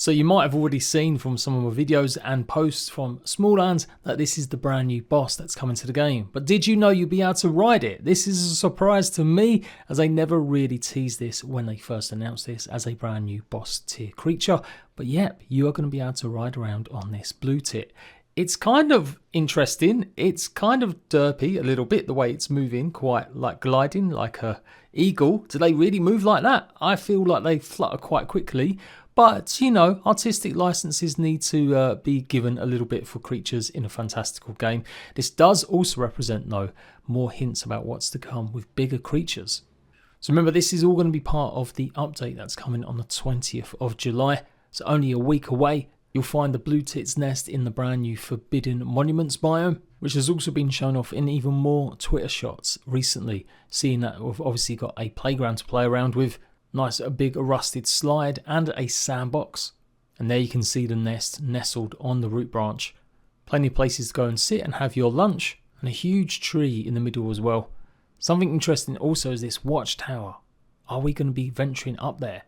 So you might have already seen from some of my videos and posts from SMALLAND'S that this is the brand new boss that's coming to the game. But did you know you'd be able to ride it? This is a surprise to me, as they never really teased this when they first announced this as a brand new boss tier creature. But yep, you are going to be able to ride around on this blue tit. It's kind of interesting. It's kind of derpy a little bit, the way it's moving, quite like gliding like a eagle. Do they really move like that? I feel like they flutter quite quickly. But, you know, artistic licenses need to be given a little bit for creatures in a fantastical game. This does also represent, though, more hints about what's to come with bigger creatures. So remember, this is all going to be part of the update that's coming on the 20th of July. So only a week away. You'll find the blue tit's nest in the brand new Forbidden Monuments biome, which has also been shown off in even more Twitter shots recently, seeing that we've obviously got a playground to play around with. Nice a big rusted slide and a sandbox. And there you can see the nest nestled on the root branch. Plenty of places to go and sit and have your lunch, and a huge tree in the middle as well. Something interesting also is this watchtower. Are we going to be venturing up there?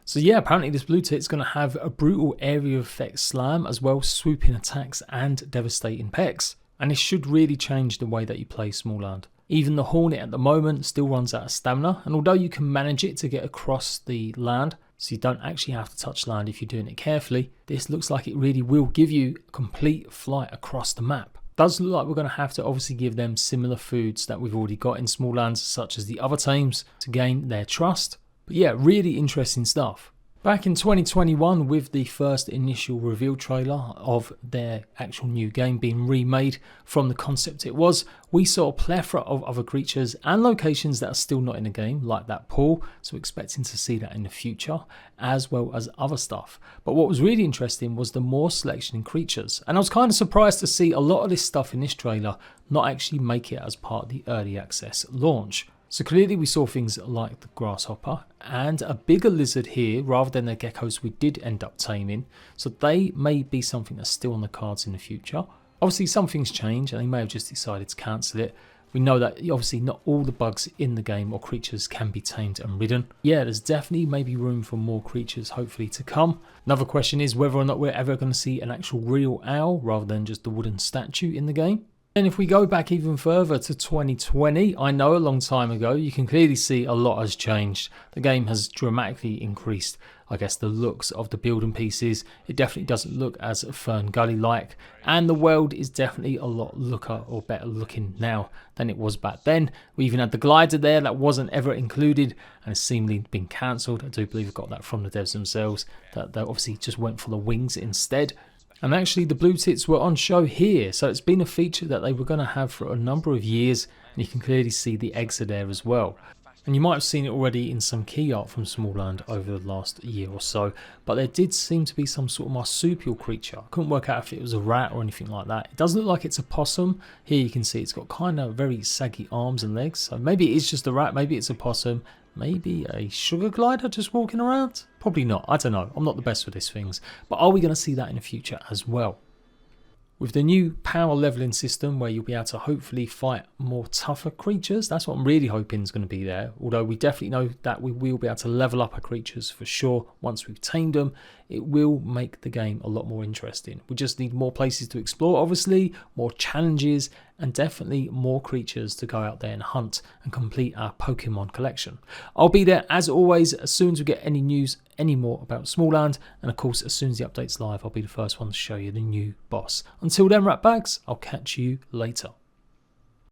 So yeah, apparently this blue tit's going to have a brutal area effect slam, as well as swooping attacks and devastating pecks. And this should really change the way that you play SMALLAND. Even the Hornet at the moment still runs out of stamina, and although you can manage it to get across the land, so you don't actually have to touch land if you're doing it carefully, this looks like it really will give you complete flight across the map. Does look like we're going to have to obviously give them similar foods that we've already got in SMALLAND'S, such as the other tames, to gain their trust. But yeah, really interesting stuff. Back in 2021, with the first initial reveal trailer of their actual new game being remade from the concept it was, we saw a plethora of other creatures and locations that are still not in the game, like that pool, so expecting to see that in the future, as well as other stuff. But what was really interesting was the more selection in creatures, and I was kind of surprised to see a lot of this stuff in this trailer not actually make it as part of the early access launch. So clearly we saw things like the grasshopper and a bigger lizard here rather than the geckos we did end up taming. So they may be something that's still on the cards in the future. Obviously some things change and they may have just decided to cancel it. We know that obviously not all the bugs in the game or creatures can be tamed and ridden. Yeah, there's definitely maybe room for more creatures hopefully to come. Another question is whether or not we're ever going to see an actual real owl rather than just the wooden statue in the game. And if we go back even further to 2020, I know a long time ago, you can clearly see a lot has changed. The game has dramatically increased, I guess, the looks of the building pieces. It definitely doesn't look as Fern Gully-like, and the world is definitely a lot better looking now than it was back then. We even had the glider there that wasn't ever included and has seemingly been cancelled. I do believe I got that from the devs themselves, that they obviously just went for the wings instead. And actually the blue tits were on show here, so it's been a feature that they were going to have for a number of years, and you can clearly see the eggs are there as well. And you might have seen it already in some key art from SMALLAND over the last year or so, but there did seem to be some sort of marsupial creature. I couldn't work out if it was a rat or anything like that. It does look like it's a possum. Here you can see it's got kind of very saggy arms and legs, so maybe it is just a rat, maybe it's a possum. Maybe a sugar glider just walking around? Probably not, I don't know, I'm not the best with these things. But are we going to see that in the future as well? With the new power leveling system where you'll be able to hopefully fight more tougher creatures, that's what I'm really hoping is going to be there. Although we definitely know that we will be able to level up our creatures for sure once we've tamed them. It will make the game a lot more interesting. We just need more places to explore, obviously, more challenges, and definitely more creatures to go out there and hunt and complete our Pokemon collection. I'll be there as always as soon as we get any news any more about SMALLAND, and of course as soon as the update's live I'll be the first one to show you the new boss. Until then, ratbags, I'll catch you later.